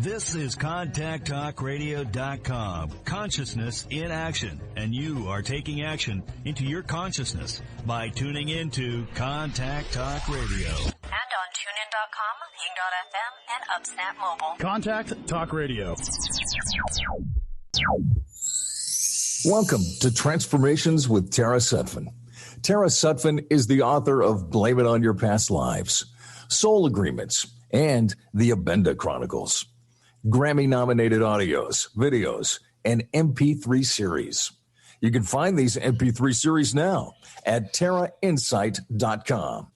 This is ContactTalkRadio.com. Consciousness in action. And you are taking action into your consciousness by tuning into Contact Talk Radio. And on TuneIn.com, Ping.fm, and Upsnap Mobile. Contact Talk Radio. Welcome to Transformations with Tara Sutphen. Tara Sutphen is the author of Blame It on Your Past Lives, Soul Agreements, and the Abenda Chronicles. Grammy-nominated audios, videos, and MP3 series. You can find these MP3 series now at TaraInsight.com.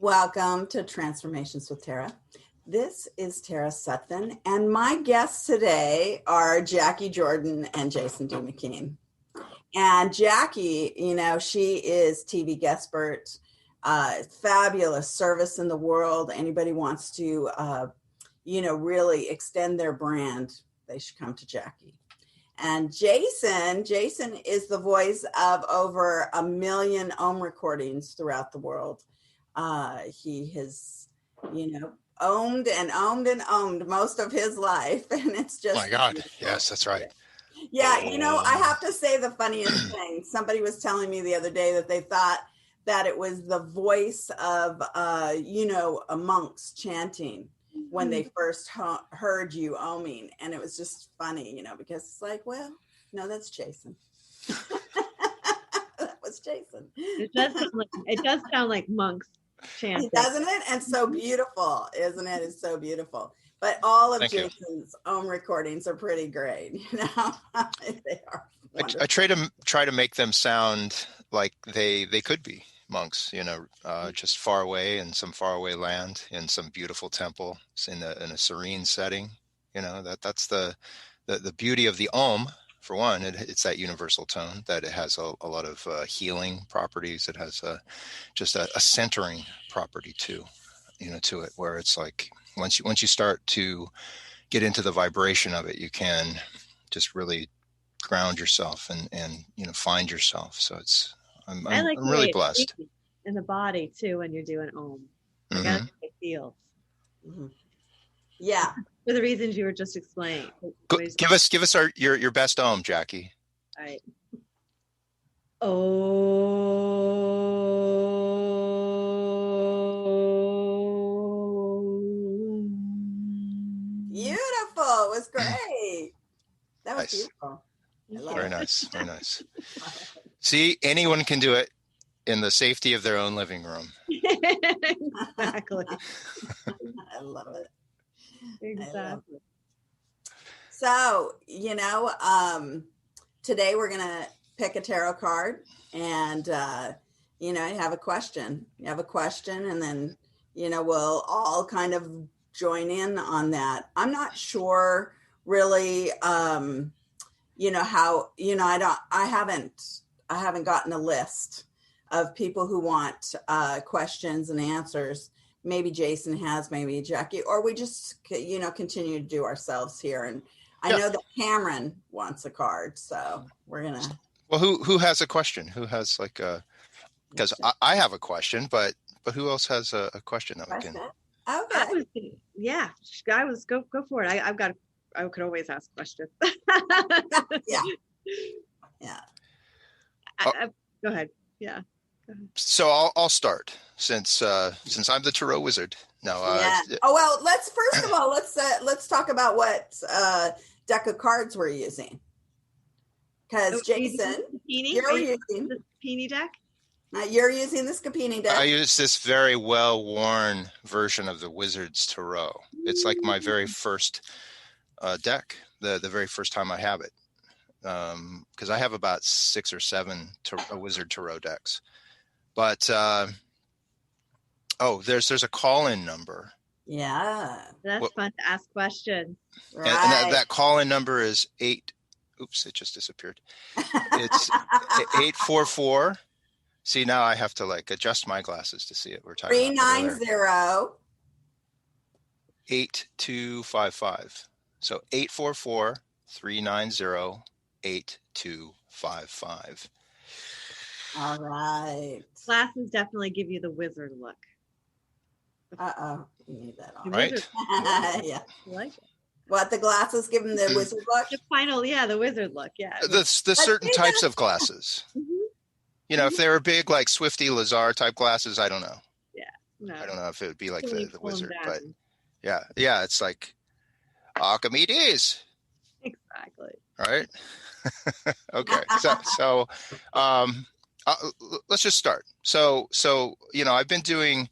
Welcome to Transformations with Tara. This is Tara Sutphen, and my guests today are Jacquie Jordan and Jason D. McKean. And Jackie, she is TV guestpert, fabulous service in the world. Anybody wants to, really extend their brand, they should come to Jackie. And Jason is the voice of over 1 million Om recordings throughout the world. He has, owned most of his life. And it's just, oh my God. Yes, that's right. Yeah. I have to say the funniest thing. Somebody was telling me the other day that they thought that it was the voice of, monks chanting when they first heard you oming. And it was just funny, because it's like, well, no, that's Jason. That was Jason. It does sound like monks chanting. Doesn't it? And so beautiful, isn't it? It's so beautiful. But all of Jason's own recordings are pretty great, They are. I try to make them sound like they could be monks, just far away in some faraway land, in some beautiful temple, in a serene setting. That's the beauty of the Om. For one, it's that universal tone, that it has a lot of healing properties. It has just a centering property too, to it, where it's like once you start to get into the vibration of it, you can just really ground yourself and find yourself. So I'm really blessed. In the body too when you're doing Om. Mm-hmm. I gotta feel. Mm-hmm. Yeah. For the reasons you were just explaining. Give us your best Om, Jackie. All right. Beautiful. It was great. That was beautiful. Very nice. Very nice. See, anyone can do it in the safety of their own living room. Exactly. I love it. Exactly. So, today we're going to pick a tarot card and, you have a question. You have a question and then, we'll all kind of join in on that. I'm not sure really, how, I haven't gotten a list of people who want questions and answers. Maybe Jason has, maybe Jackie, or we just, continue to do ourselves here. And I know that Cameron wants a card, so we're going to. Well, who has a question? Who has because I have a question, but who else has a question that we can? Okay. Go for it. I could always ask questions. Yeah. Go ahead. Yeah. So I'll start since I'm the tarot wizard. No. Let's first of all let's talk about what deck of cards we're using. Because Jason, you're using the Scapini deck. You're using the Scapini deck. I use this very well-worn version of the Wizard's Tarot. It's like my very first deck, the very first time I have it, because I have about 6 or 7 Wizard Tarot decks. But there's a call-in number. Yeah, that's fun to ask questions. Right. And that call-in number is 8. Oops, it just disappeared. It's 844. See, now I have to adjust my glasses to see it. We're talking 390 8255. So 844-390-8255. All right. Glasses definitely give you the wizard look. Uh-oh, you need that on. Right? Yeah. I like it. What, the glasses give them the wizard look? The final, the wizard look. Yeah. The certain types of glasses. Mm-hmm. If they were big, like Swifty Lazar type glasses, I don't know. Yeah. No. I don't know if it would be like Really the calm wizard, down. but yeah, it's like Archimedes. Exactly. Right. Okay. So, let's just start. So, I've been doing,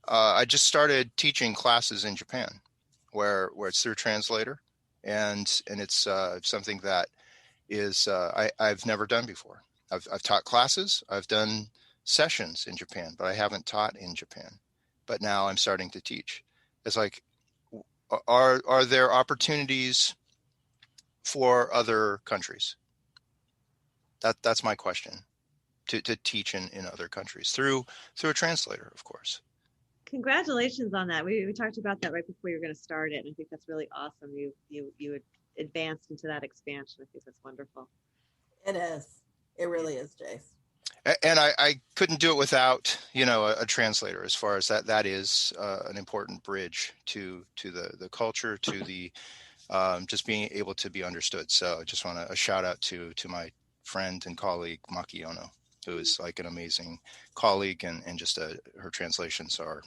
I just started teaching classes in Japan where it's through a translator, and it's something that is, I've never done before. I've taught classes, I've done sessions in Japan, but I haven't taught in Japan, but now I'm starting to teach. It's like, are there opportunities for other countries? That's my question, to teach in other countries through a translator, of course. Congratulations on that. We talked about that right before you were going to start it. And I think that's really awesome. You advanced into that expansion. I think that's wonderful. It is. It really is, Jace. And I couldn't do it without, a translator, as far as that is an important bridge to the culture, to the just being able to be understood. So I just want a shout out to my friend and colleague, Maki Ono, who is like an amazing colleague, and just her translations are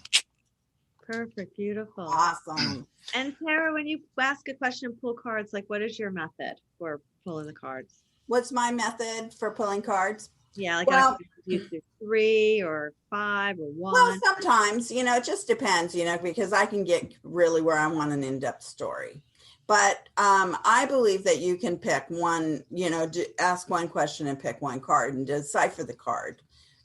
perfect. Beautiful. Awesome. And Tara, when you ask a question and pull cards, like, what is your method for pulling the cards? What's my method for pulling cards? Yeah, like, you do 3 or 5 or 1. Well, sometimes, it just depends, because I can get really where I want an in-depth story. But I believe that you can pick one, ask one question and pick one card and decipher the card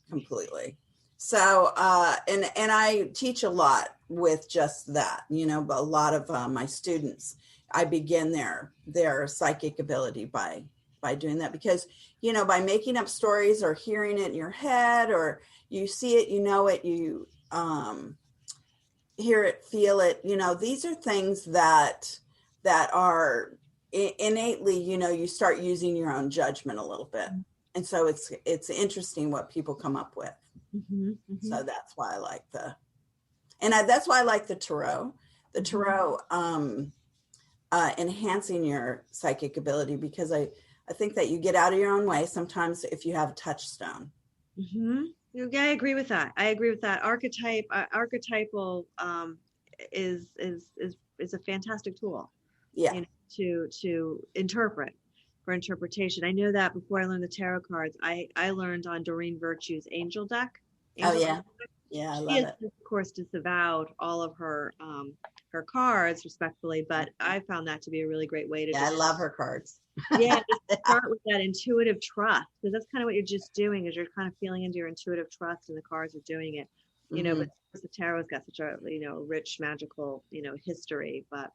completely. So, and I teach a lot with just that, a lot of my students, I begin their psychic ability by doing that, because, by making up stories or hearing it in your head, or you see it, it, you hear it, feel it, these are things that are innately, you start using your own judgment a little bit. And so it's interesting what people come up with. Mm-hmm, mm-hmm. So that's why I like that's why I like the tarot. The tarot enhancing your psychic ability, because I think that you get out of your own way sometimes if you have a touchstone. Mm-hmm. Yeah, I agree with that. Archetypal is a fantastic tool. Yeah. To interpret, for interpretation. I know that before I learned the tarot cards, I learned on Doreen Virtue's angel deck. Yeah. Yeah, I love it. Of course, disavowed all of her cards respectfully, but I found that to be a really great way to. Yeah, I love her cards. Yeah, just start with that intuitive trust, because that's kind of what you're just doing, is you're kind of feeling into your intuitive trust, and the cards are doing it. But the tarot's got such a rich magical history, but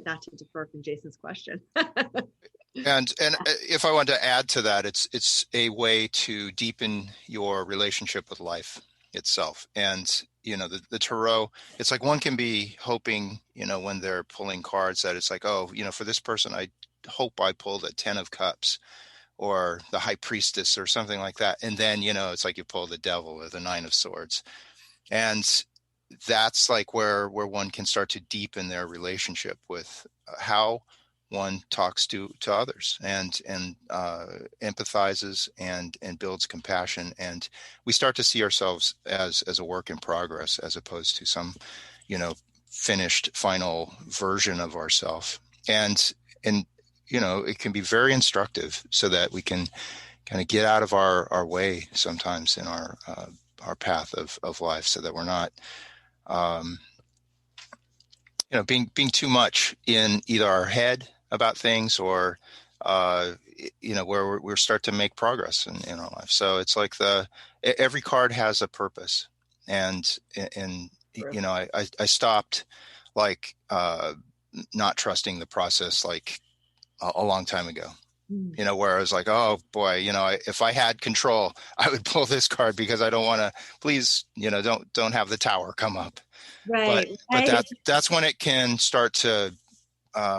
not to defer from Jason's question. And if I want to add to that, it's a way to deepen your relationship with life itself. And the tarot, it's like one can be hoping, when they're pulling cards, that it's like, oh, for this person, I hope I pull the 10 of Cups or the High Priestess or something like that. And then, it's like you pull the Devil or the 9 of Swords. And that's like where one can start to deepen their relationship with how one talks to others, and empathizes and builds compassion. And we start to see ourselves as a work in progress, as opposed to some, finished final version of ourselves. And it can be very instructive, so that we can kind of get out of our way sometimes in our path of life, so that we're not, being too much in either our head about things, or where we start to make progress in our life. So it's like every card has a purpose, and I stopped like not trusting the process like a long time ago. Where I was like, oh boy, if I had control, I would pull this card, because I don't want to, please, don't have the Tower come up. Right. But that's when it can start to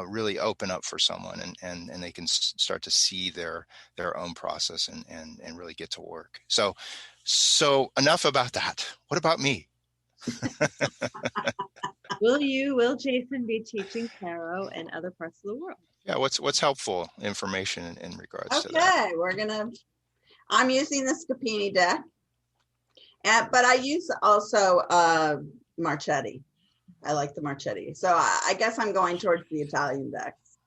really open up for someone, and they can start to see their own process and really get to work. So enough about that. What about me? Will Jason be teaching tarot in other parts of the world? Yeah, what's helpful information in regards to that? Okay, I'm using the Scapini deck, but I use also Marchetti. I like the Marchetti. So I guess I'm going towards the Italian decks.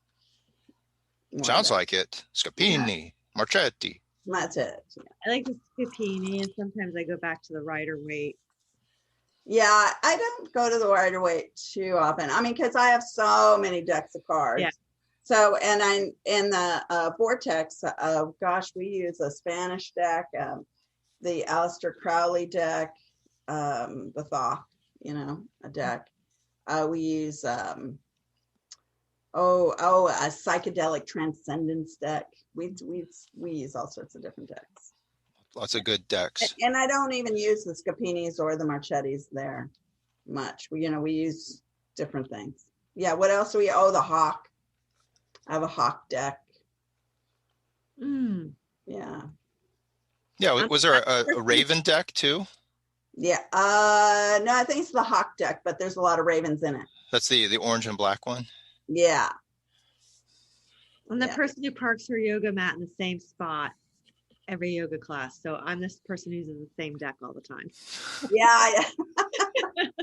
Sounds like it. Scapini, Marchetti. That's it. Yeah. I like the Scapini, and sometimes I go back to the Rider-Waite. Yeah, I don't go to the Rider-Waite too often. I mean, because I have so many decks of cards. Yeah. So, and I'm in the Vortex. Gosh, we use a Spanish deck, the Aleister Crowley deck, the Thoth, a deck. We use a psychedelic transcendence deck. We use all sorts of different decks. Lots of good decks. And I don't even use the Scapinis or the Marchettis there much. We use different things. Yeah. What else do we? The Hawk. I have a Hawk deck. Yeah. Yeah. Was there a Raven deck too? Yeah. No, I think it's the Hawk deck, but there's a lot of ravens in it. That's the orange and black one. Yeah. I'm the person who parks her yoga mat in the same spot every yoga class. So I'm this person who uses the same deck all the time. Yeah.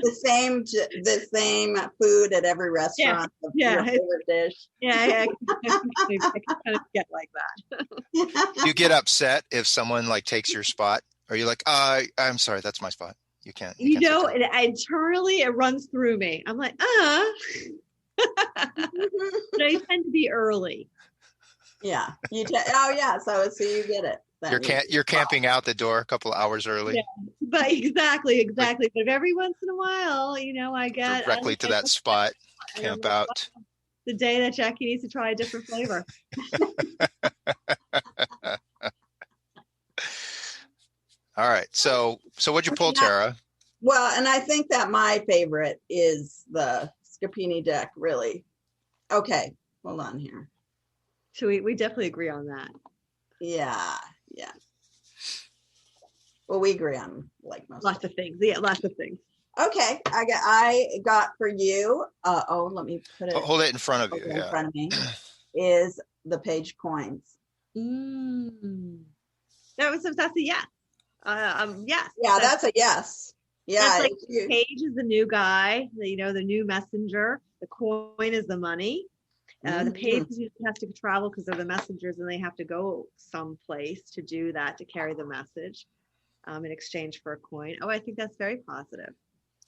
the same food at every restaurant. Yeah. Your favorite dish. Yeah. I can kind of get like that. Do you get upset if someone takes your spot? Are you like, I'm sorry, that's my spot. You can't. Internally it runs through me. I'm like, But I tend to be early. Yeah. So you get it. You're camping out the door a couple of hours early. Yeah, but exactly. But every once in a while, I get directly to that spot, camp out. The day that Jackie needs to try a different flavor. All right. So what'd you pull, Tara? Well, and I think that my favorite is the Scapini deck, really. Okay, hold on here. So we definitely agree on that. Yeah. Well, we agree on lots of things. Yeah, lots of things. Okay, I got for you. Let me put it. Hold it in front of you. In front of me is the page coins. That's a yes. Yes. Yeah, that's a yes. Yeah, the page is the new guy. The new messenger. The coin is the money. The page has to travel because they're the messengers, and they have to go someplace to do that, to carry the message in exchange for a coin. I think that's very positive.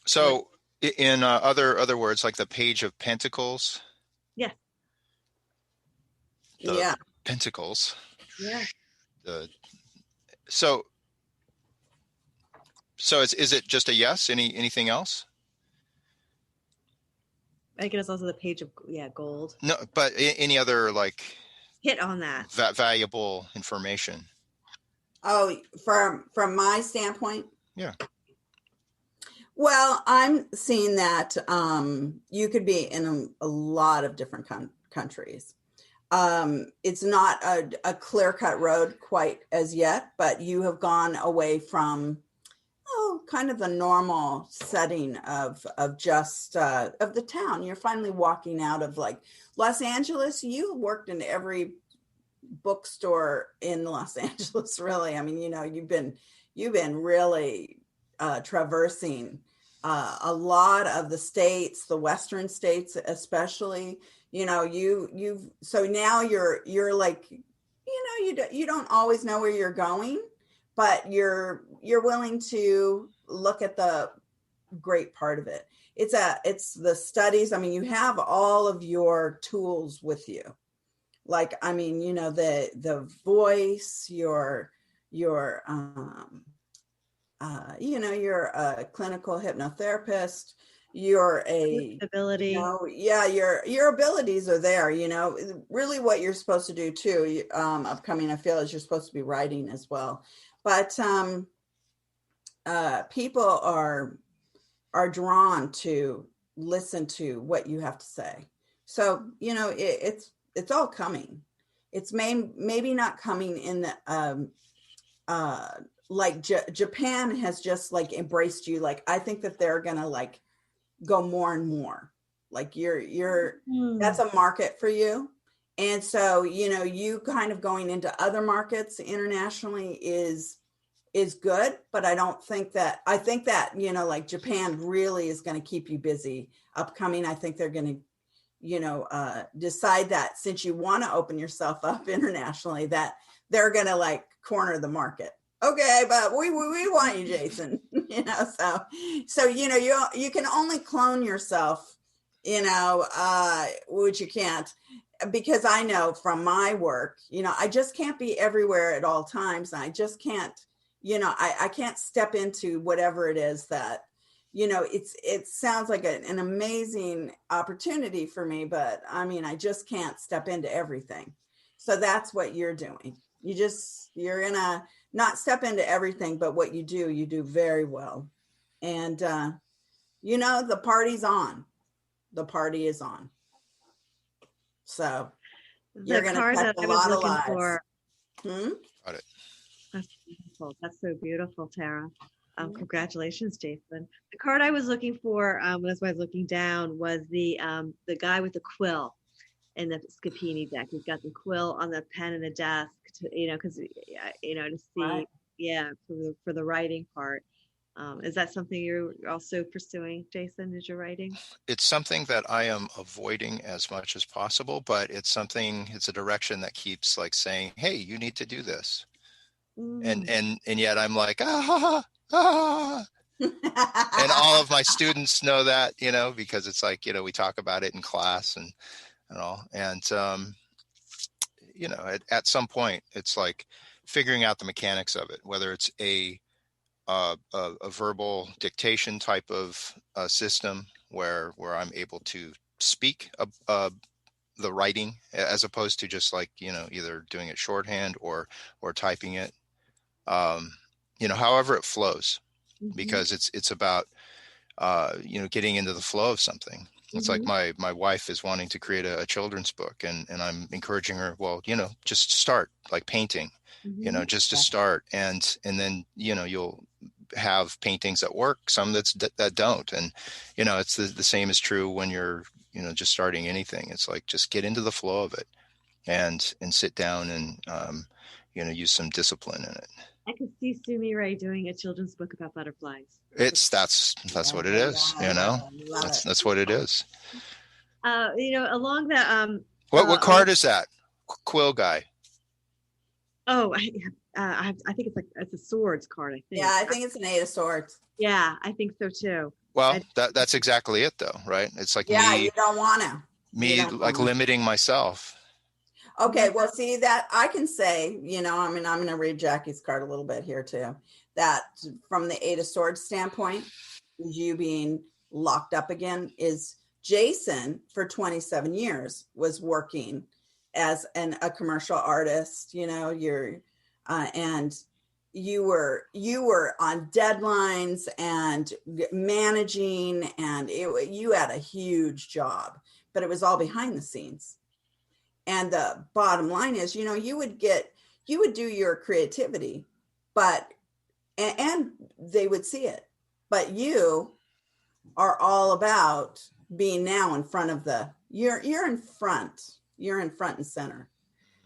So in other words, like the Page of Pentacles. Yes. Yeah. Pentacles. Yeah. So is it just a yes? Anything else? I think it's also the Page of gold. No, but any other hit on that valuable information? Oh, from my standpoint? Yeah. Well, I'm seeing that you could be in a lot of different countries. It's not a clear-cut road quite as yet, but you have gone away from kind of the normal setting of just of the town. You're finally walking out of Los Angeles. You worked in every bookstore in Los Angeles, really. I mean, you've been really traversing a lot of the states, the Western states, especially. So now you're like, you don't always know where you're going, but you're willing to look at the great part of it. It's the studies. I mean, you have all of your tools with you. The voice, you're a clinical hypnotherapist. You're a ability. Your abilities are there. Really, what you're supposed to do too. Upcoming, I feel, is you're supposed to be writing as well. But people are drawn to listen to what you have to say. So it's all coming. It's maybe not coming in the like Japan has just like embraced you. Like, I think that they're going to like go more and more. Like that's a market for you. And so, you kind of going into other markets internationally is good, but I think that, like Japan really is going to keep you busy upcoming. I think they're going to, decide that since you want to open yourself up internationally, that they're going to like corner the market. Okay, but we want you, Jason. So you can only clone yourself, which you can't, because I know from my work, I just can't be everywhere at all times. And I just can't, I can't step into whatever it is that, it sounds like an amazing opportunity for me, but I mean, I just can't step into everything. So that's what you're doing. You're gonna not step into everything, but what you do very well. And, the party's on. The party is on. So you're going to touch a lot of lives. Got it. That's beautiful. That's so beautiful, Tara. Congratulations, Jason. The card I was looking for, as I was looking down, was the guy with the quill in the Scapini deck. He's got the quill on the pen and the desk, to see, right. Yeah, for the writing part. Is that something you're also pursuing, Jason, as you're writing? It's something that I am avoiding as much as possible, but it's a direction that keeps like saying, hey, you need to do this. And yet I'm like, and all of my students know that, because it's like, we talk about it in class and all. And, at some point it's like figuring out the mechanics of it, whether it's a verbal dictation type of system where I'm able to speak the writing as opposed to just like, either doing it shorthand or typing it, however it flows, because it's about, getting into the flow of something. It's like my wife is wanting to create a children's book, and I'm encouraging her, well, just start like painting, just to start. And then, you'll have paintings that work, some that don't. And, it's the same is true when you're, just starting anything. It's like, just get into the flow of it and sit down and, use some discipline in it. I could see Sumi Ray doing a children's book about butterflies. That's what it is, that's what it is. Along the what card is that? Quill guy. Oh, I think it's a swords card. I think. Yeah, I think it's an 8 of Swords. Yeah, I think so too. Well, that's exactly it, though, right? It's like you don't want to. Limiting myself. Okay, well, see that I can say, I'm going to read Jackie's card a little bit here too. That from the 8 of Swords standpoint, you being locked up again, is Jason for 27 years was working as a commercial artist. And you were on deadlines and managing, and you had a huge job, but it was all behind the scenes. And the bottom line is, you would do your creativity, and they would see it, but you are all about being now in front of you're in front and center.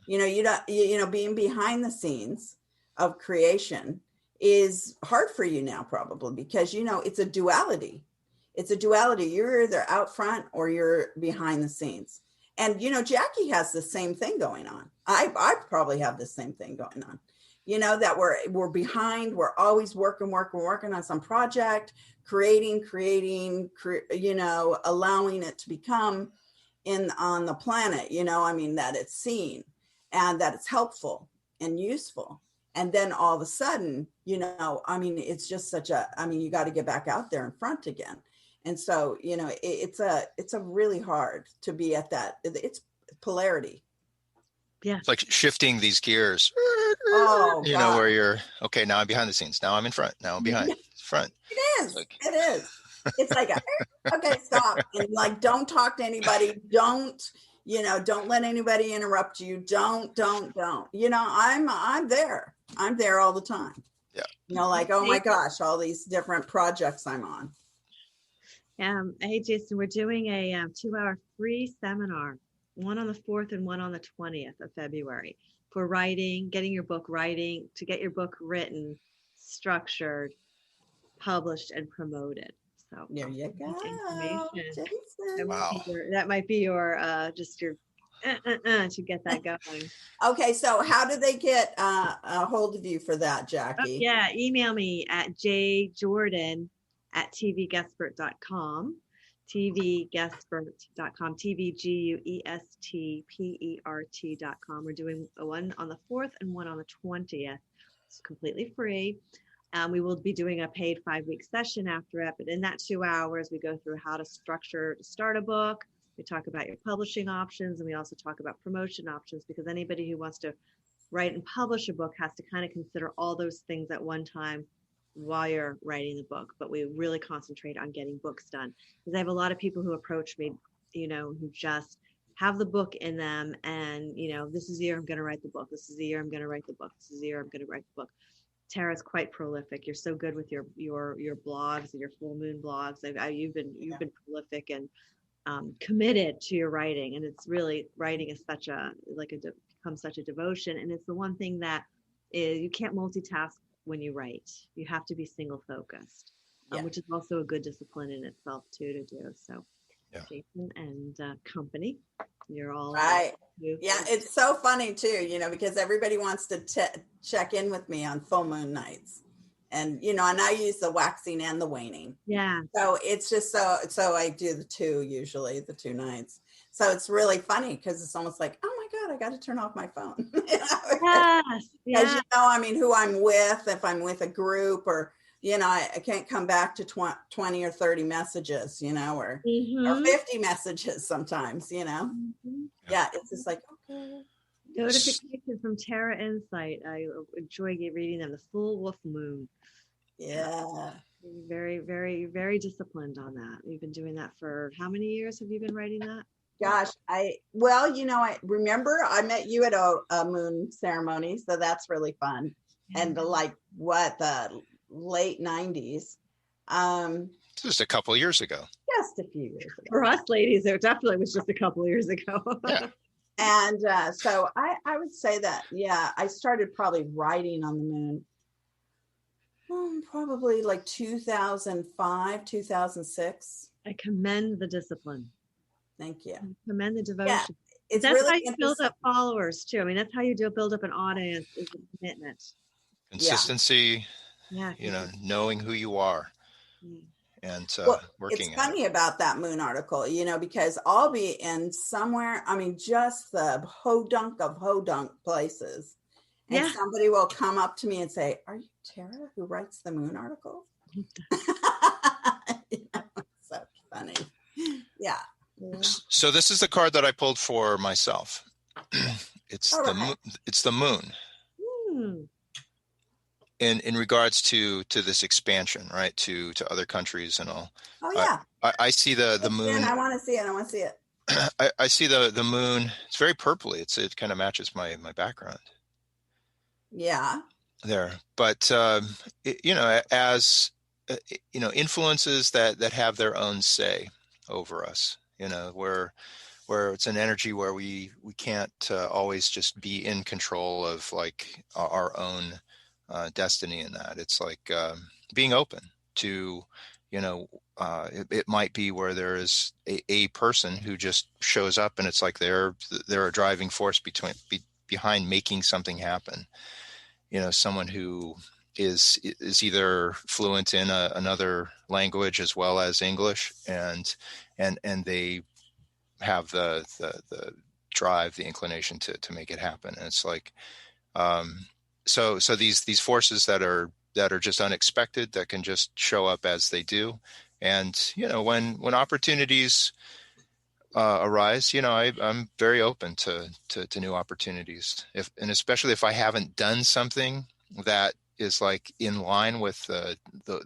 Being behind the scenes of creation is hard for you now, probably because, it's a duality. You're either out front or you're behind the scenes. And, Jackie has the same thing going on. I probably have the same thing going on, that we're behind. We're always working on some project, creating, allowing it to become on the planet, that it's seen and that it's helpful and useful. And then all of a sudden, it's just you got to get back out there in front again. And so, it's a really hard to be at that. It's polarity. Yeah. It's like shifting these gears, where you're, okay, now I'm behind the scenes. Now I'm in front. Now I'm behind front. It is. It's like, okay, stop. And like, don't talk to anybody. Don't let anybody interrupt you. Don't. I'm there. I'm there all the time. Yeah. Like, oh my gosh, all these different projects I'm on. Hey, Jason, we're doing a 2-hour free seminar, one on the 4th and one on the 20th of February, for writing, getting your book writing, to get your book written, structured, published, and promoted. So There you go, information. Jason. Wow. That might be your just your to get that going. Okay, so how do they get a hold of you for that, Jackie? Yeah, email me at jjordan@tvguestpert.com, tvguestpert.com, tvguestpert.com. We're doing one on the 4th and one on the 20th. It's completely free. We will be doing a paid 5-week session after it, but in that 2 hours, we go through how to start a book. We talk about your publishing options, and we also talk about promotion options, because anybody who wants to write and publish a book has to kind of consider all those things at one time while you're writing the book. But we really concentrate on getting books done, because I have a lot of people who approach me, who just have the book in them, and this is the year I'm going to write the book. This is the year I'm going to write the book. This is the year I'm going to write the book. Tara's quite prolific. You're so good with your blogs and your full moon blogs. You've been prolific and committed to your writing, and it's really, writing is becomes such a devotion, and it's the one thing that is, you can't multitask when you write. You have to be single focused, which is also a good discipline in itself too to do. So Jason and company, you're all right. Yeah, it's so funny too, because everybody wants to check in with me on full moon nights. And, and I use the waxing and the waning. Yeah. So it's just so I do the two nights. So it's really funny, because it's almost like, oh my God, I got to turn off my phone. Yes. Because, who I'm with, if I'm with a group, or, I can't come back to 20 or 30 messages, or 50 messages sometimes, Mm-hmm. Yeah, it's just like, okay. Notification from Tara Insight. I enjoy reading them. The full wolf moon. Yeah. Very, very, very disciplined on that. You've been doing that for how many years have you been writing that? Gosh, I remember I met you at a moon ceremony, so that's really fun. Yeah. And the late 90s. Just a couple of years ago. Just a few years ago. For us ladies, it definitely was just a couple of years ago. Yeah. And so I would say that, I started probably writing on the moon probably like 2005, 2006. I commend the discipline. Thank you. I commend the devotion. Yeah, it's that's really how you build up followers too. I mean, that's how you build up an audience, is the commitment. Consistency, knowing who you are. And working. It's funny about that moon article, because I'll be in somewhere, just the hodunk of hodunk places. And somebody will come up to me and say, "Are you Tara who writes the moon article?" So funny. Yeah. So this is the card that I pulled for myself. It's the moon. In regards to this expansion, right, to other countries and all. Oh yeah. I see the moon. I want to see it. I see the moon. It's very purpley. It kind of matches my background. Yeah. There, but as influences that have their own say over us. Where it's an energy where we can't always just be in control of like our own destiny in that. It's like being open to, it might be where there is a person who just shows up and it's like they're a driving force behind making something happen. Someone who is either fluent in another language as well as English, and they have the drive, the inclination to make it happen. And it's like, so these forces that are just unexpected, that can just show up as they do. And, when opportunities arise, I'm very open to new opportunities, and especially if I haven't done something that is like in line with the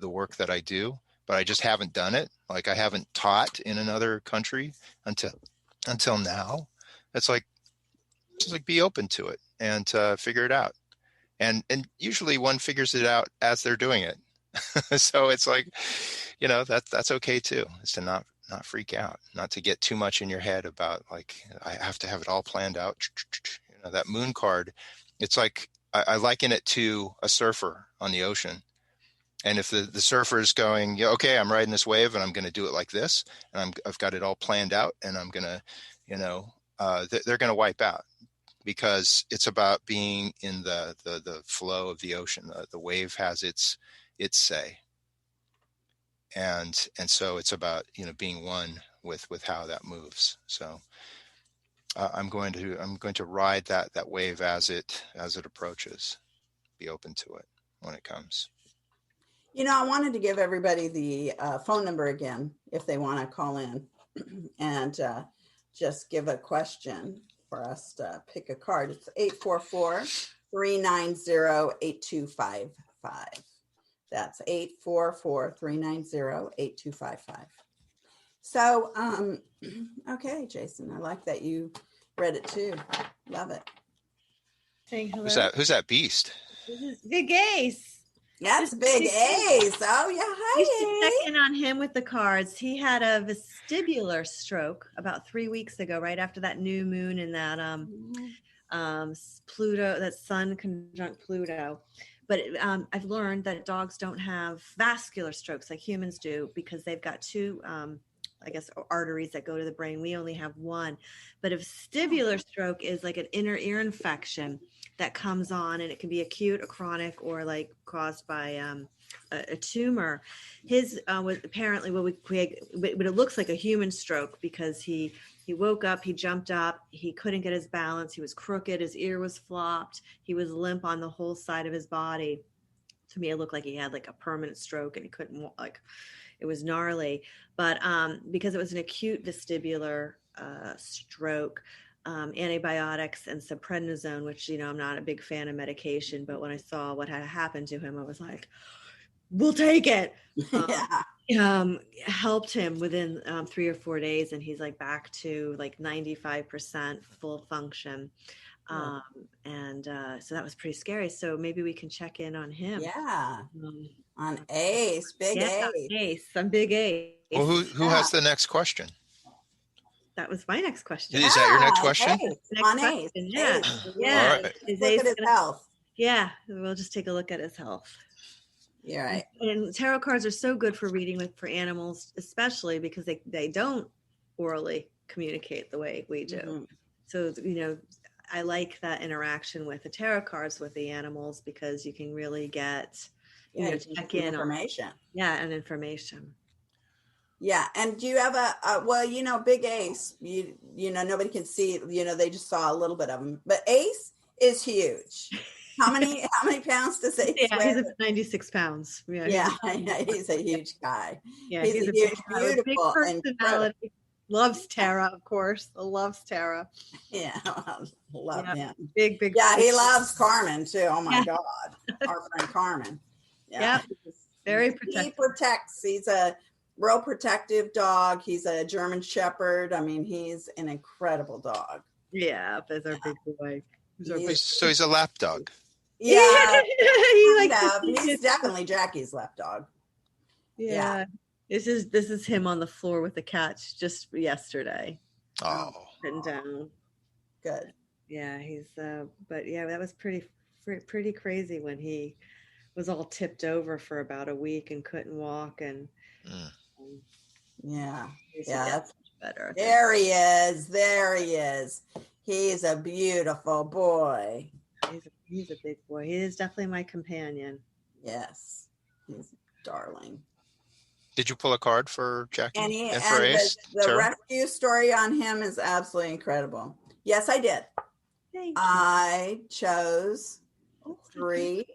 work that I do, but I just haven't done it. Like I haven't taught in another country until now. It's like, just like be open to it and figure it out. And usually one figures it out as they're doing it. So it's like, that's okay too, is to not freak out, not to get too much in your head about like, I have to have it all planned out. That moon card, it's like, I liken it to a surfer on the ocean. And if the surfer is going, okay, I'm riding this wave and I'm going to do it like this, and I've got it all planned out, and I'm going to, they're going to wipe out, because it's about being in the flow of the ocean. The wave has its say. And so it's about, being one with how that moves. So I'm going to ride that wave as it approaches, be open to it when it comes. I wanted to give everybody the phone number again, if they want to call in and just give a question for us to pick a card. It's 844-390-8255. That's 844-390-8255. So, okay, Jason, I like that you read it too. Love it. Saying hello. Who's that beast? This is Big Ace. That's Big Ace. Oh, yeah. Hi, You should Ace. check in on him with the cards. He had a vestibular stroke about 3 weeks ago, right after that new moon and that Pluto, that sun conjunct Pluto. But I've learned that dogs don't have vascular strokes like humans do, because they've got two, arteries that go to the brain. We only have one. But a vestibular stroke is like an inner ear infection that comes on, and it can be acute or chronic, or like caused by a tumor. His was apparently but it looks like a human stroke, because he woke up, he jumped up, he couldn't get his balance, he was crooked, his ear was flopped, he was limp on the whole side of his body. To me, it looked like he had like a permanent stroke, and he couldn't it was gnarly. But because it was an acute vestibular stroke, antibiotics and prednisone, which, I'm not a big fan of medication, but when I saw what had happened to him, I was like, we'll take it. Helped him within 3 or 4 days, and he's like back to like 95% full function. So that was pretty scary. So maybe we can check in on him. Yeah. On Ace, Big Ace. I'm Big Ace. Well, who has the next question? That was my next question. Is that your next question? On Ace. Yeah. Yeah. All right. Look at his health. Yeah. We'll just take a look at his health. Yeah, right. And tarot cards are so good for reading for animals, especially because they don't orally communicate the way we do. Mm-hmm. So, I like that interaction with the tarot cards with the animals, because you can really get, check in information. And information. Yeah. And do you have Big Ace, nobody can see, they just saw a little bit of him, but Ace is huge. How many pounds does Ace weigh? He's about 96 pounds. Yeah, he's a huge guy. Yeah, he's a huge, beautiful, big personality. Loves Tara, of course. Loves Tara. Yeah, love him. Big. Yeah, he loves Carmen too. Oh my God, our friend Carmen. Yeah, very protective. He protects. He's a real protective dog. He's a German Shepherd. I mean, he's an incredible dog. Yeah, that's our big boy. So he's a lap dog. Yeah, he's definitely Jackie's lap dog. Yeah. This is him on the floor with the cat just yesterday. Oh, sitting down. Good. Yeah, he's. But yeah, that was pretty crazy when he was all tipped over for about a week and couldn't walk, and that's better. There he is. He's a beautiful boy. He's a big boy. He is definitely my companion. Yes, he's darling. Did you pull a card for Jackie and for Ace? The rescue story on him is absolutely incredible. Yes, I did. Thank you. I chose 3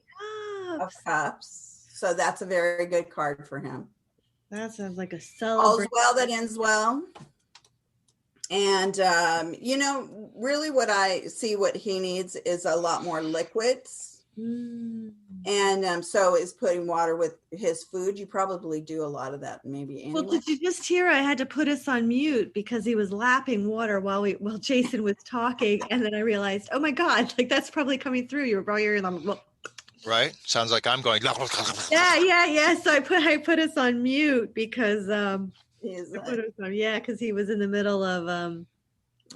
of Cups, so that's a very good card for him. That sounds like a All's celebration. well that ends well. And, really what I see what he needs is a lot more liquids. And And so is putting water with his food. You probably do a lot of that maybe anyway. Well, did you just hear I had to put us on mute because he was lapping water while Jason was talking, and then I realized, oh my God, like that's probably coming through. You were probably hearing them. Right? Sounds like I'm going. Yeah. So I put us on mute because because he was in the middle of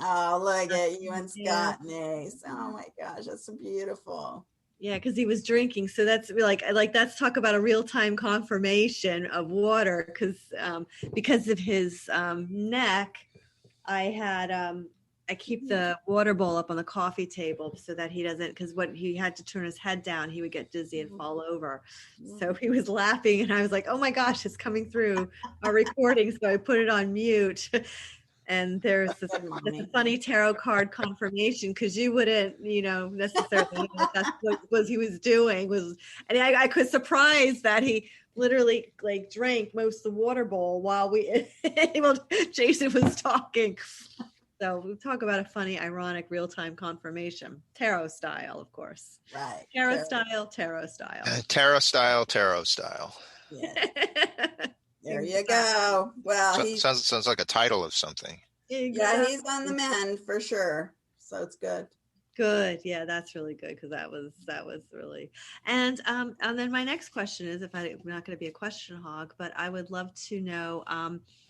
oh, look at you and Scott and Ace. Oh my gosh, that's so beautiful. Yeah, because he was drinking. So that's like that's talk about a real-time confirmation of water because of his neck. I keep the water bowl up on the coffee table so that he doesn't, because when he had to turn his head down, he would get dizzy and fall over. So he was laughing and I was like, oh my gosh, it's coming through our recording. So I put it on mute. And there's this funny tarot card confirmation because you wouldn't, necessarily know that's what he was doing and I was surprised that he literally like drank most of the water bowl while Jason was talking. So we talk about a funny, ironic, real-time confirmation, tarot style, of course. Right. Tarot style. Tarot style. Yeah. There you go. Well, sounds like a title of something. Yeah, he's on the mend for sure. So it's good. Good. Yeah, that's really good because that was really. And then my next question is, I'm not going to be a question hog, but I would love to know.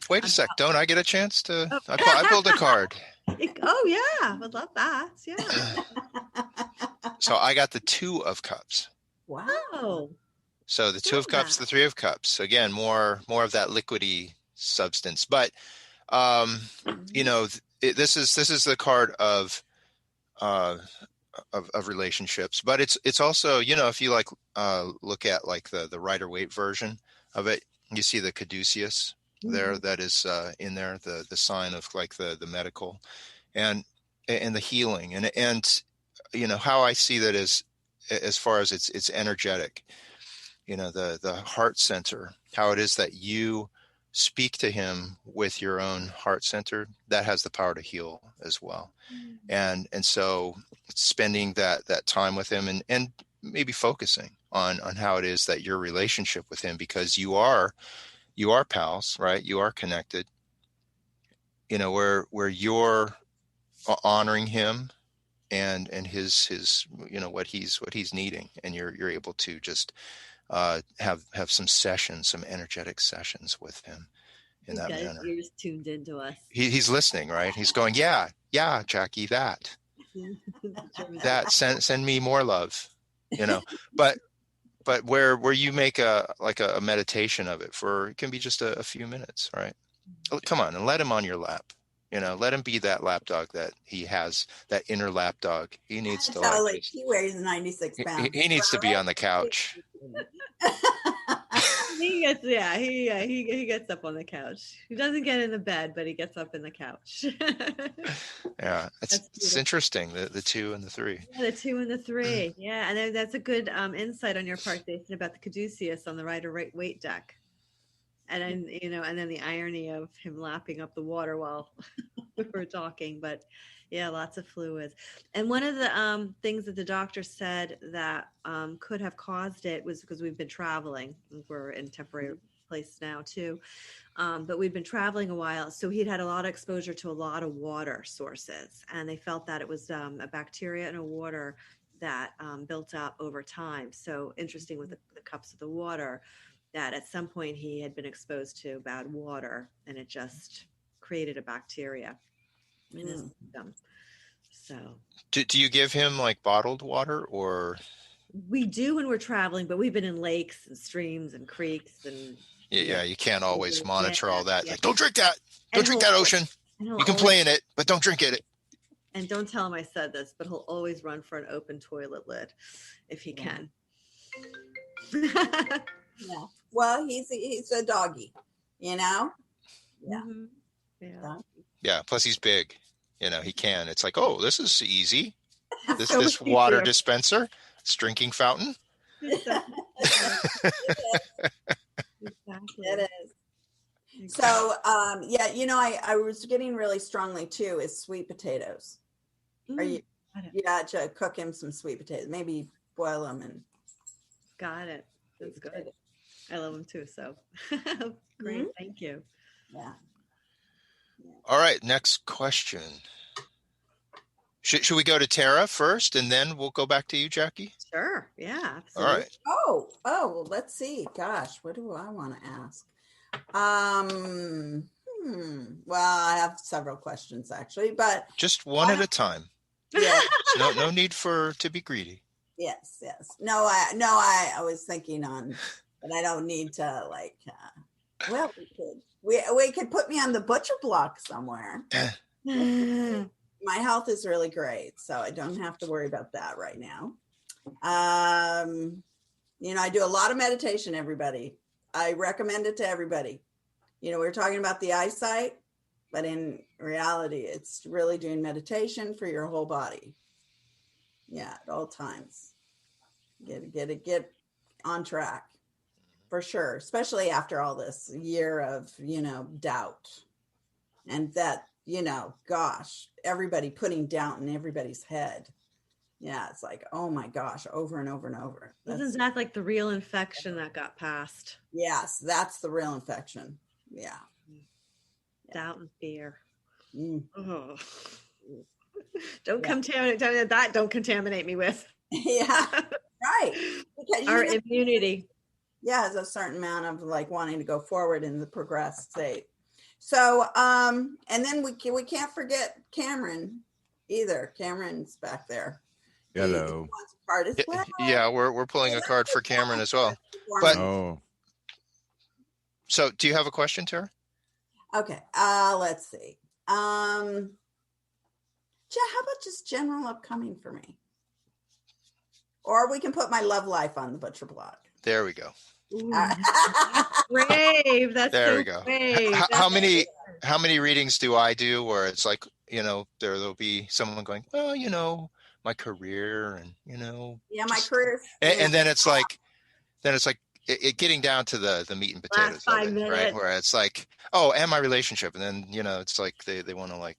Wait a sec. Don't I get a chance to? Oh. I pulled a card. Oh yeah, would love that. Yeah. So I got the 2 of Cups. Wow. So the 2 of Cups, the 3 of Cups. Again, more of that liquidy substance. But this is the card of relationships. But it's also, if you look at like the Rider-Waite version of it, you see the caduceus there that is in there, the sign of like the medical and the healing and how I see that as far as it's energetic, the heart center, how it is that you speak to him with your own heart center, that has the power to heal as well. And so spending that time with him and maybe focusing on how it is that your relationship with him, because you are pals, right? You are connected, where you're honoring him and his what he's needing, and you're able to just have some sessions, some energetic sessions with him in that manner. His ears tuned into us. He's listening, right? He's going, yeah, Jackie, that send me more love, but where you make a meditation of it it can be just a few minutes, right? Come on and let him on your lap. Let him be that lap dog that he has, that inner lap dog. He needs to he weighs 96 pounds. He needs to be on the couch. He gets up on the couch. He doesn't get in the bed, but he gets up in the couch. Yeah, it's interesting, the 2 and the 3. Yeah, the 2 and the 3. Yeah, and that's a good insight on your part, Jason, about the caduceus on the Rider-Waite deck. And then, and then the irony of him lapping up the water while we were talking, but yeah, lots of fluids. And one of the things that the doctor said that could have caused it was because we've been traveling. We're in temporary place now too, but we've been traveling a while. So he'd had a lot of exposure to a lot of water sources, and they felt that it was a bacteria in a water that built up over time. So interesting with the cups of the water, that at some point he had been exposed to bad water and it just created a bacteria in his system. So do you give him like bottled water, or? We do when we're traveling, but we've been in lakes and streams and creeks and yeah, you can't always monitor all that. Yeah. Like, don't drink that. Don't drink that, ocean. You can play in it, but don't drink it. And don't tell him I said this, but he'll always run for an open toilet lid if he can. Yeah. Well, he's a doggy, Yeah. Mm-hmm. Yeah. Plus he's big. He can. It's like, oh, this is easy. This water dispenser, this drinking fountain. Exactly. It is. So, I was getting really strongly too is sweet potatoes. Are you? Yeah, to cook him some sweet potatoes. Maybe boil them and Got it. That's good. I love them too. So great. Thank you. Yeah. All right. Next question. Should we go to Tara first and then we'll go back to you, Jackie? Sure. Yeah. All Absolutely. right. Oh, let's see. Gosh, what do I want to ask? Well, I have several questions actually, but Just one at a time. yeah. No need to be greedy. Yes. No, I was thinking but I don't need to well, we could put me on the butcher block somewhere. My health is really great, so I don't have to worry about that right now. I do a lot of meditation, everybody. I recommend it to everybody. We're talking about the eyesight, but in reality, it's really doing meditation for your whole body. Yeah, at all times. Get on track for sure, especially after all this year of, doubt and that, gosh, everybody putting doubt in everybody's head. Yeah, it's like, oh my gosh, over and over and over. Isn't that like the real infection that got passed? Yes, that's the real infection. Yeah. Doubt and fear. Oh. Don't contaminate me with. Yeah, right. Because our immunity. Yeah, there's a certain amount of wanting to go forward in the progressed state. So, and then we can't forget Cameron either. Cameron's back there. Hello. Part as well. Yeah, we're pulling a card for Cameron as well. But so do you have a question, Tara? Okay. Let's see. How about just general upcoming for me? Or we can put my love life on the butcher block. There we go. Brave. That's there so we go. Brave. How many readings do I do where it's like, there'll be someone going, well, my career and, yeah, my career. And then it's like, it getting down to the meat and potatoes of it, right? Where it's like, oh, and my relationship. And then, it's like they want to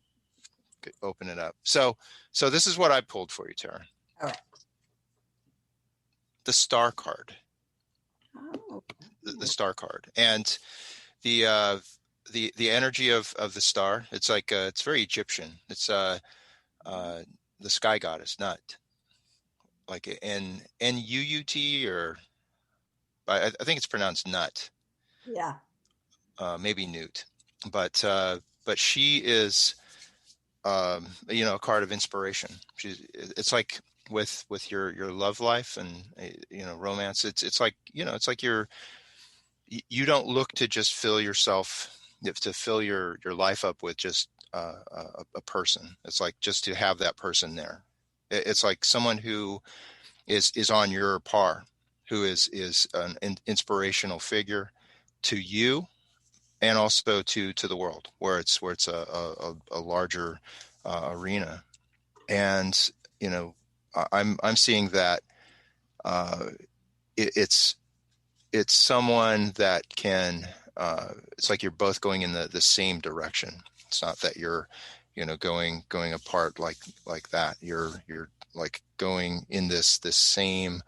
open it up. So this is what I pulled for you, Tara. All right. The star card. Oh. The star card. And the energy of the star, it's like, it's very Egyptian. It's the sky goddess, Nut. Like N-U-U-T or I think it's pronounced Nut. Yeah. Maybe Newt. But she is, a card of inspiration. It's like with your love life and, romance, it's like, it's like you don't look to just fill yourself, to fill your life up with just a person. It's like just to have that person there. It's like someone who is on your par, who is an inspirational figure to you and also to the world, where it's a larger arena. And I'm seeing that it's someone that can it's like you're both going in the same direction. It's not that you're going apart like that. You're like going in this same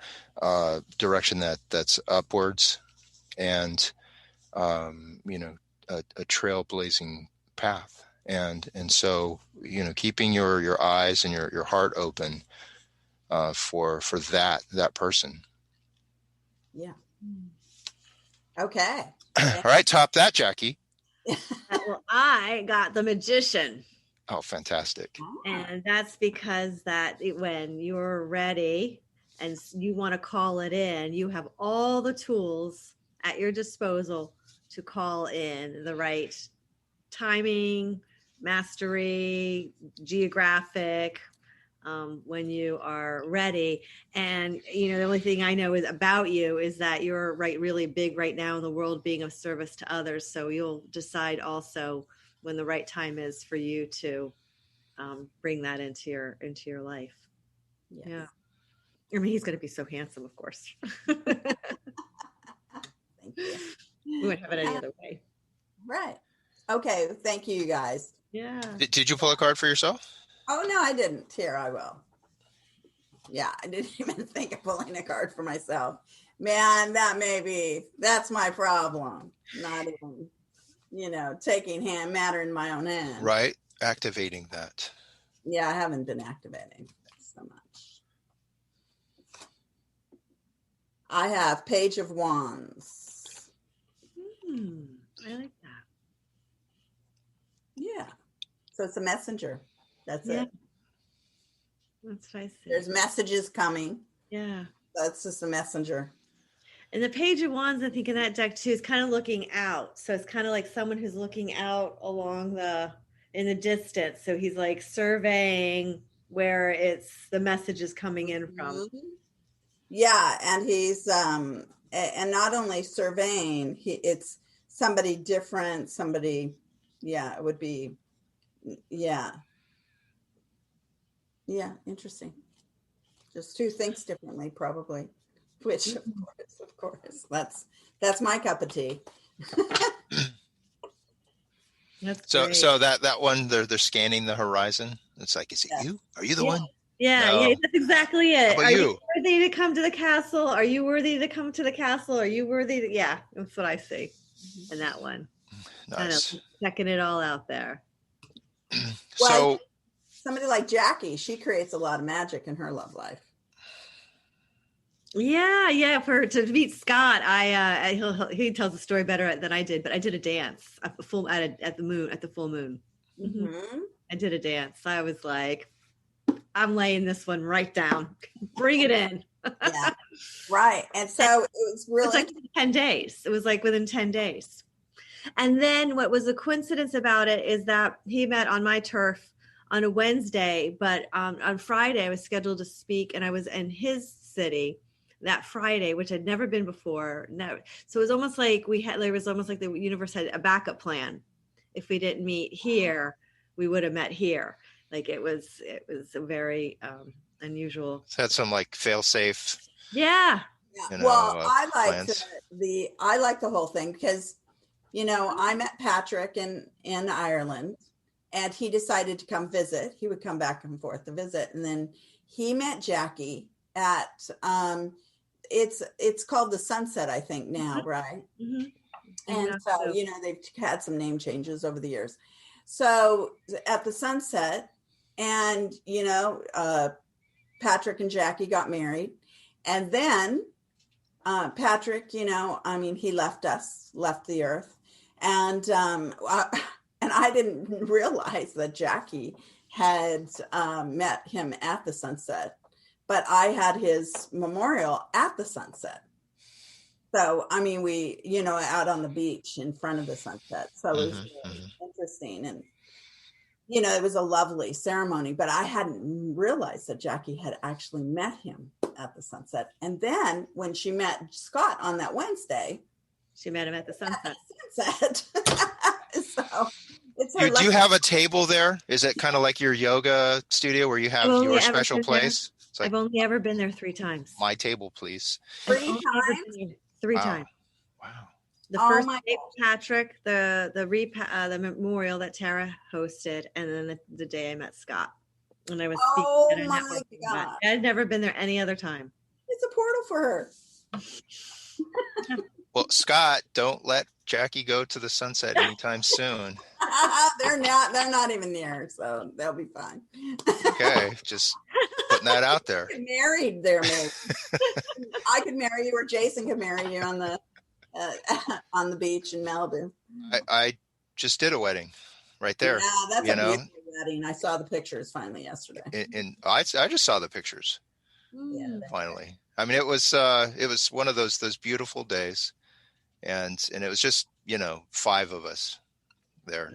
direction that's upwards and a trailblazing path. And so keeping your eyes and your heart open for that person. Yeah. Okay. All right, top that, Jackie. Well, I got the Magician. Oh, fantastic. And that's because when you're ready and you want to call it in, you have all the tools at your disposal to call in the right timing, mastery, geographic, when you are ready. And, the only thing I know is about you is that you're really big right now in the world, being of service to others. So you'll decide also when the right time is for you to bring that into your life. Yes. Yeah. I mean, he's going to be so handsome, of course. Thank you. We wouldn't have it any other way. Right. Okay. Thank you, guys. Yeah. Did you pull a card for yourself? Oh, no, I didn't. Here, I will. Yeah, I didn't even think of pulling a card for myself. Man, that's my problem. Not even, taking matter in my own hands. Right. Activating that. Yeah, I haven't been activating so much. I have Page of Wands. I like that. Yeah. So it's a messenger. That's it. That's what I see. There's messages coming. Yeah. That's just a messenger. And the Page of Wands, I think in that deck too, is kind of looking out. So it's kind of like someone who's looking out in the distance. So he's like surveying where the message is coming in from. Mm-hmm. Yeah. And he's, and not only surveying, it's somebody different, it would be, yeah. Yeah. Interesting. Just two things differently, probably. Which, of course, that's my cup of tea. So that one, they're scanning the horizon. It's like, is it you? Are you the one? Yeah, No. yeah, that's exactly it. How about Are you? you worthy to come to the castle? Are you worthy to come to the castle? Are you worthy to? Yeah, that's what I see in that one. Nice. Kind of checking it all out there. Well, somebody like Jackie, she creates a lot of magic in her love life. Yeah. To meet Scott, he tells the story better than I did, but I did a dance at the full moon. Mm-hmm. I did a dance. I was like, I'm laying this one right down. Bring it in. Yeah, right. And so it was really like 10 days. It was like within 10 days. And then what was a coincidence about it is that he met on my turf on a Wednesday, but on Friday I was scheduled to speak, and I was in his city that Friday, which I'd never been before. No. So it was almost like the universe had a backup plan. If we didn't meet here, we would have met here. Like it was a very unusual. It's had some like fail safe. Yeah. Well, I like the whole thing because, I met Patrick in Ireland, and he decided to come visit. He would come back and forth to visit. And then he met Jackie at, it's called the Sunset, I think now, right? Mm-hmm. And so, they've had some name changes over the years. So at the Sunset, and, Patrick and Jackie got married. And then Patrick, he left the earth. And I didn't realize that Jackie had met him at the Sunset, but I had his memorial at the Sunset. So, we, out on the beach in front of the Sunset. So it was really interesting. And, it was a lovely ceremony, but I hadn't realized that Jackie had actually met him at the Sunset. And then when she met Scott on that Wednesday, she met him at the Sunset. So it's do you have a table there? Is it kind of like your yoga studio where you have your special place? Like, I've only ever been there 3 times. My table, please. 3 times? 3 times. Wow. The first day Patrick, the memorial that Tara hosted, and then the day I met Scott. And I was speaking at a networking event. I'd never been there any other time. It's a portal for her. Well, Scott, don't let Jackie go to the Sunset anytime soon. They're not even near, so they'll be fine. Okay, just putting that out there. Married there, maybe. I could marry you, or Jason could marry you on the beach in Malibu. I just did a wedding right there. Yeah, that's a beautiful wedding. I saw the pictures finally yesterday. And I just saw the pictures. Yeah, finally. It was one of those beautiful days, and it was just 5 of us there,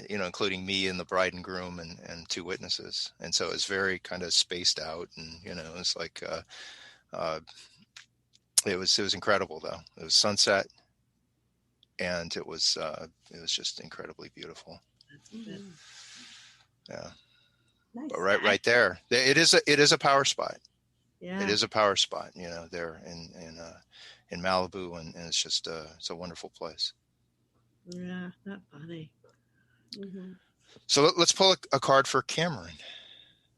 including me and the bride and groom and 2 witnesses, and so it was very kind of spaced out, and it's like it was incredible though. It was sunset, and it was just incredibly beautiful. Yeah. Nice. But right there, it is a power spot. Yeah. It is a power spot, there in Malibu, and it's just it's a wonderful place. Yeah, not funny. Mm-hmm. So let's pull a card for Cameron.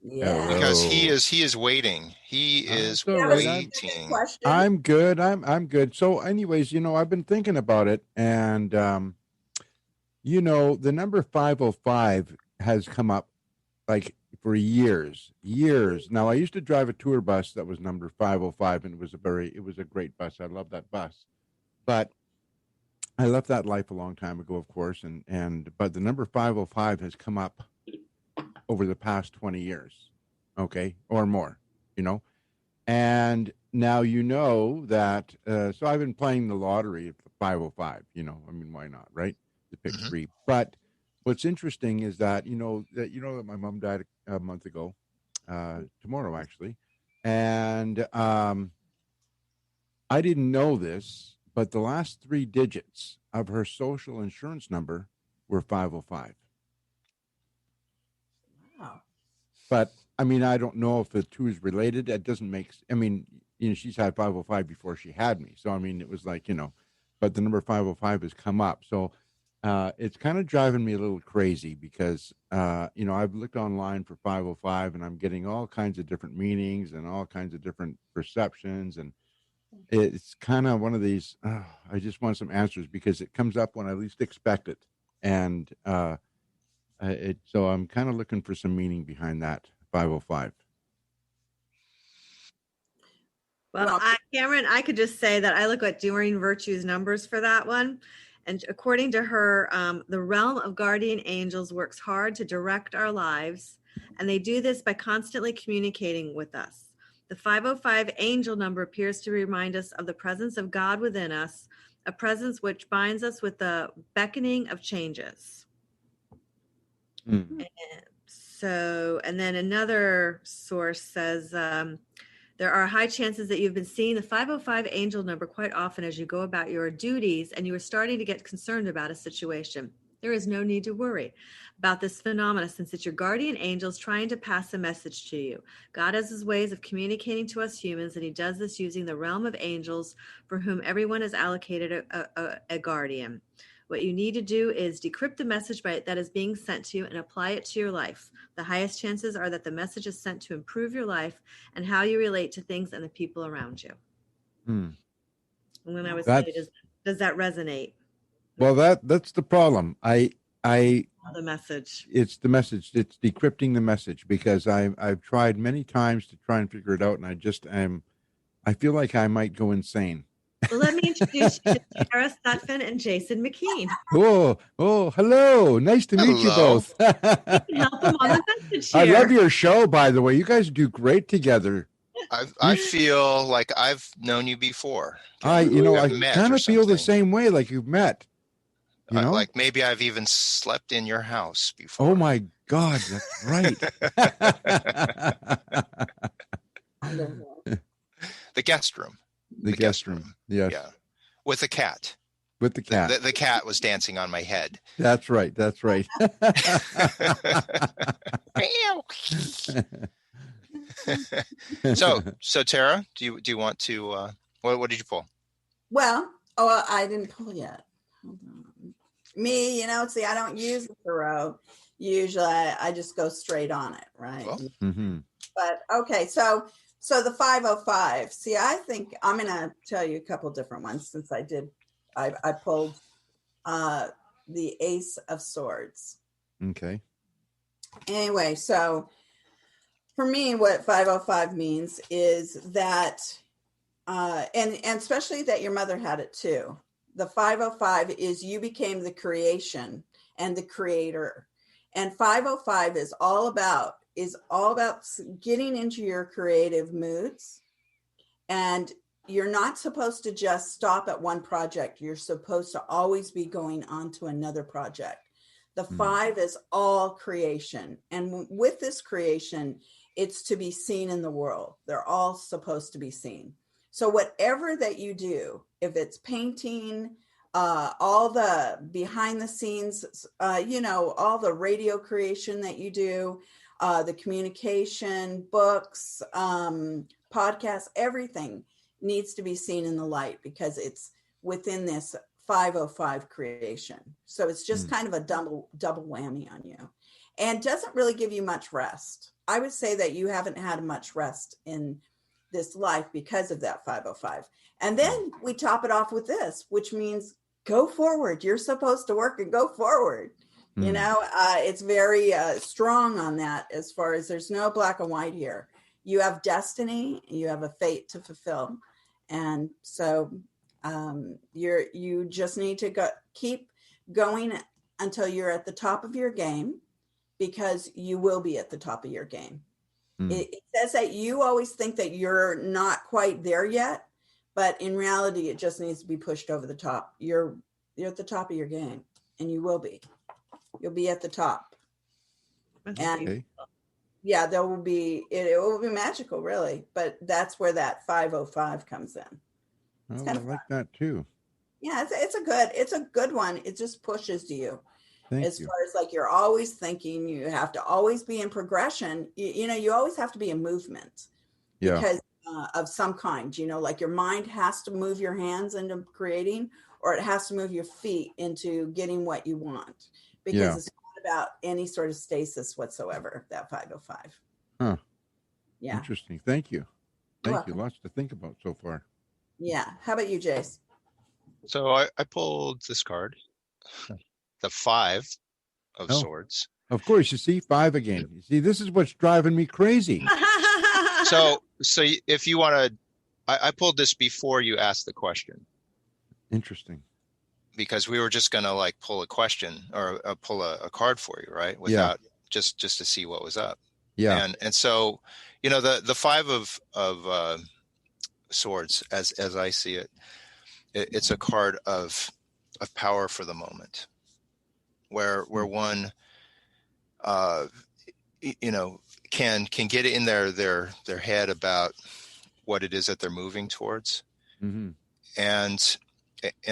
Yeah. Because he Hello. is waiting. He is It's all That right. was a good waiting. question. I'm good. I'm good. So, anyways, I've been thinking about it, and the number 505 has come up like for years. Now, I used to drive a tour bus that was number 505, and it was a great bus. I love that bus, but I left that life a long time ago, of course, but the number 505 has come up over the past 20 years, okay, or more, and now that. So I've been playing the lottery at the 505. I mean, why not, right? To pick Mhm. three. But what's interesting is that that my mom died a month ago, tomorrow actually, and I didn't know this, but the last three digits of her social insurance number were 505. Wow. But I mean, I don't know if the two is related. That doesn't make. I mean, she's had 505 before she had me, so I mean, it was like but the number 505 has come up, so it's kind of driving me a little crazy because I've looked online for 505, and I'm getting all kinds of different meanings and all kinds of different perceptions, and it's kind of one of these. I just want some answers because it comes up when I least expect it, and so I'm kind of looking for some meaning behind that 505. Well, Cameron, I could just say that I look at Doreen Virtue's numbers for that one. And according to her, the realm of guardian angels works hard to direct our lives. And they do this by constantly communicating with us. The 505 angel number appears to remind us of the presence of God within us, a presence which binds us with the beckoning of changes. And then another source says, there are high chances that you've been seeing the 505 angel number quite often as you go about your duties and you are starting to get concerned about a situation. There is no need to worry about this phenomena since it's your guardian angels trying to pass a message to you. God has his ways of communicating to us humans, and he does this using the realm of angels for whom everyone is allocated a guardian. What you need to do is decrypt the message that is being sent to you and apply it to your life. The highest chances are that the message is sent to improve your life and how you relate to things and the people around you. And then I would say, does that resonate? Well, that's the problem. The message. It's the message. It's decrypting the message because I've tried many times to try and figure it out, and I feel like I might go insane. Well, let me introduce you to Tara Sutphen and Jason McKean. Oh, hello. Nice to meet you both. You can help them on the message here. I love your show, by the way. You guys do great together. I feel like I've known you before. I kind of feel the same way, like you've met. Like maybe I've even slept in your house before. Oh my God, that's right. The guest room. The guest room. Yes. Yeah. With a cat. With the cat. The cat was dancing on my head. That's right. That's right. So Tara, do you want to? What did you pull? Well, I didn't pull yet. Hold on. Me, see, I don't use the tarot. Usually, I just go straight on it, right? Well, But okay, so the 505. See, I think I'm going to tell you a couple different ones since I pulled the Ace of Swords. Okay. Anyway, so for me, what 505 means is that, and especially that your mother had it too. The 505 is you became the creation and the creator. And 505 is all about getting into your creative moods. And you're not supposed to just stop at one project. You're supposed to always be going on to another project. The 5 is all creation. And with this creation, it's to be seen in the world. They're all supposed to be seen. So whatever that you do, if it's painting, all the behind the scenes, all the radio creation that you do, the communication, books, podcasts, everything needs to be seen in the light because it's within this 505 creation. So it's just kind of a double whammy on you and doesn't really give you much rest. I would say that you haven't had much rest in this life because of that 505. And then we top it off with this, which means go forward. You're supposed to work and go forward. You know, it's very strong on that, as far as there's no black and white here. You have destiny, you have a fate to fulfill. And so you just need to keep going until you're at the top of your game, because you will be at the top of your game. It says that you always think that you're not quite there yet, but in reality, it just needs to be pushed over the top. You're at the top of your game, and you will be. You'll be at the top. And yeah, there will be, it will be magical, really. But that's where that 505 comes in. It's kind of like that too. Yeah, it's a good one. It just pushes you. As far as like, you're always thinking, you have to always be in progression. You know, you always have to be in movement because of some kind, you know, like your mind has to move your hands into creating, or it has to move your feet into getting what you want, because it's not about any sort of stasis whatsoever, that 505. Huh. Yeah. Interesting. Thank you. Thank you. Lots to think about so far. Yeah. How about you, Jace? So I pulled this card. The 5 of Swords. Of course, you see 5 again. You see, this is what's driving me crazy. So if you want to, I pulled this before you asked the question. Interesting. Because we were just going to like pull a question or pull a card for you, right? Without just to see what was up. Yeah. And so, you know, the 5 of Swords, as I see it, it's a card of power for the moment. Where one, you know, can get in their head about what it is that they're moving towards, and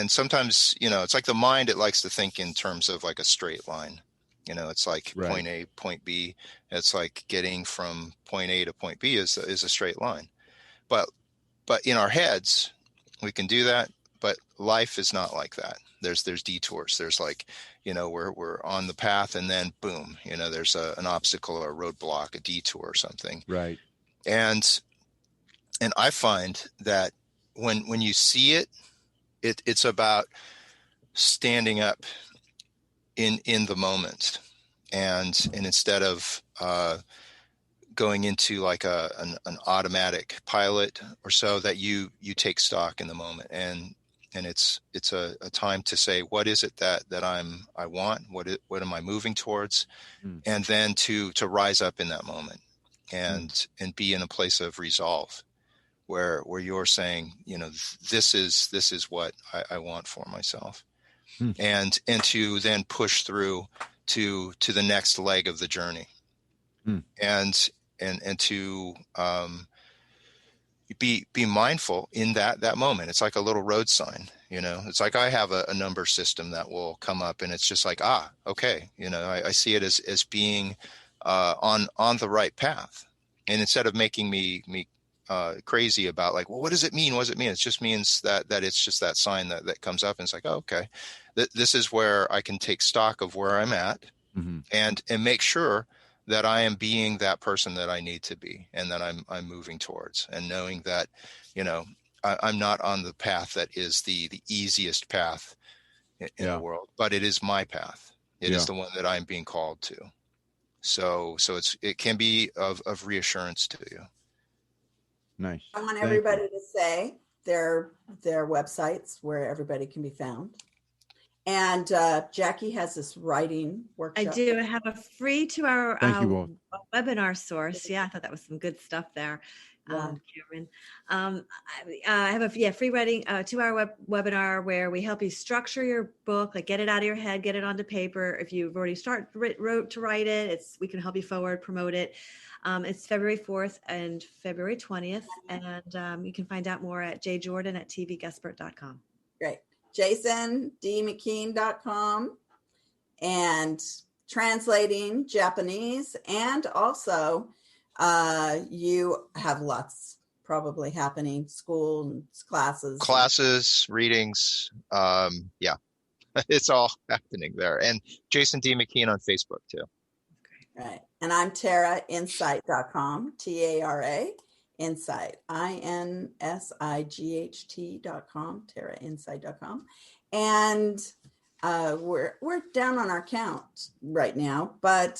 sometimes, you know, it's like the mind, it likes to think in terms of like a straight line. You know, it's like point A, point B. It's like getting from point A to point B is a straight line, but in our heads we can do that. But life is not like that. There's detours. There's like, you know, we're on the path, and then boom, you know, there's an obstacle or a roadblock, a detour or something. Right. And I find that when you see it's about standing up in the moment, and instead of going into like an automatic pilot or so, that you take stock in the moment, and it's a time to say, what is it that I want? What am I moving towards? And then to rise up in that moment and be in a place of resolve where you're saying, you know, this is what I want for myself. And to then push through to the next leg of the journey. And to be mindful in that moment. It's like a little road sign, you know. It's like I have a number system that will come up, and it's just like, okay, you know, I see it as being on the right path. And instead of making me crazy about like, well, what does it mean? What does it mean? It just means that it's just that sign that comes up, and it's like, oh, okay, this is where I can take stock of where I'm at, and make sure that I am being that person that I need to be, and that I'm moving towards, and knowing that, you know, I'm not on the path that is the easiest path in the world, but it is my path. It is the one that I'm being called to. So it can be of reassurance to you. Nice. I want everybody to say their websites where everybody can be found. And Jackie has this writing workshop. I do have a free 2-hour webinar source. Yeah, I thought that was some good stuff there, Cameron. I have a free writing 2-hour webinar where we help you structure your book, like get it out of your head, get it onto paper. If you've already wrote to write it, we can help you forward, promote it. It's February 4th and February 20th, and you can find out more at jjordan@tvguestpert.com. Great. JasonDMcKean.com, and translating Japanese, and also you have lots probably happening, school classes, readings. It's all happening there. And Jason D. McKean on Facebook too. Right. And I'm TaraInsight.com, Tara Insight, INSIGHT.com, TaraInsight.com. And we're down on our count right now, but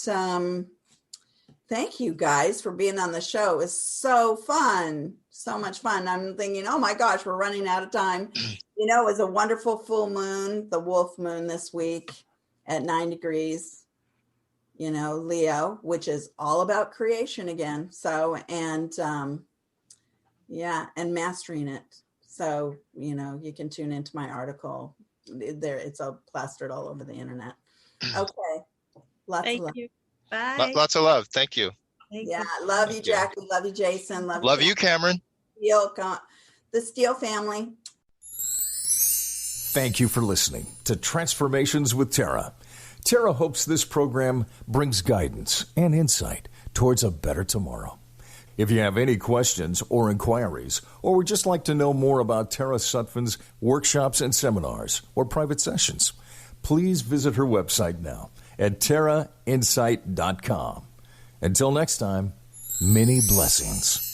thank you guys for being on the show. It was so fun, so much fun. I'm thinking, oh my gosh, we're running out of time. You know, it was a wonderful full moon, the wolf moon this week at 9 degrees, you know, Leo, which is all about creation again. So, and yeah, and mastering it. So, you know, you can tune into my article there. It's all plastered all over the internet. Okay. Lots of love. You. Bye. Lots of love. Thank you. Yeah. Love you, Jackie. Love you, Jason. Love you, Cameron. The Steele family. Thank you for listening to Transformations with Tara. Tara hopes this program brings guidance and insight towards a better tomorrow. If you have any questions or inquiries, or would just like to know more about Tara Sutphen's workshops and seminars or private sessions, please visit her website now at TaraInsight.com. Until next time, many blessings.